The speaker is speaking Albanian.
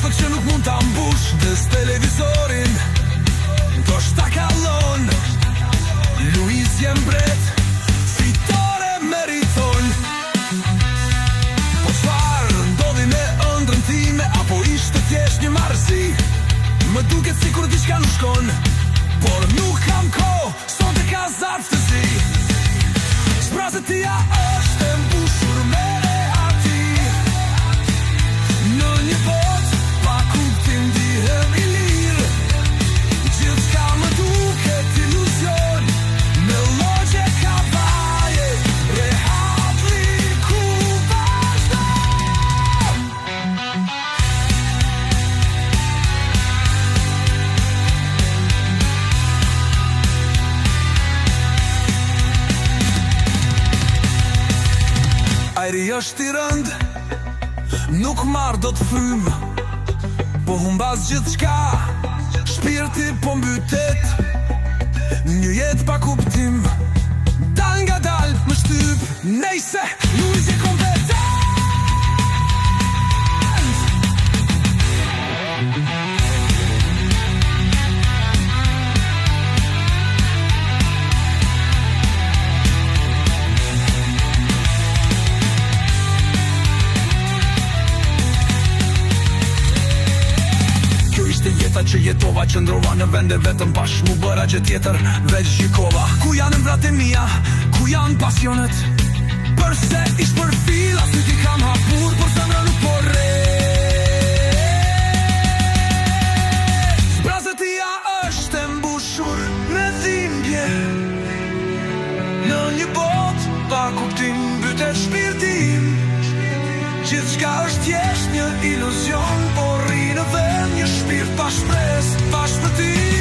thot që nuk mund ta mbush des televizorin, do shta kallon. Luiz jem bret, fitore meriton. Po çfarë ndodhi me ëndrrën time, apo ishte thjesht një marrësi? Më duket sikur diçka nuk shkon, por nuk kam kohë, sot e ka zarftësi. Zbrazët tia është e mbushur me reati, në një botë pa kuptim ndihem i lirë. Gjithçka më duket iluzion, me logje ka vaje, rehabliku vazhdo. Ajri është i rënd, nuk marrë do të frym, po humbas gjithçka, shpirti po mbytet. Një jetë pa kuptim, dal nga dal më shtyp, nejse, Luiz je kompetent. Jeta që jetova, qëndrova në vende vetëm, pash mu bëra gjë tjetër, veç gjikova. Ku janë ëmbrat e mia, ku janë pasionet? Përse ish për fila, sy ti kam hapur, por zemra nuk po rre. Zbrazët tia është e mbushur me dhimbje, në një botë pa kuptim mbytet shpirti im. Gjithçka është thjesht një iluzion, por rri në vend një shpirt pa shpresë, pa shpëtim.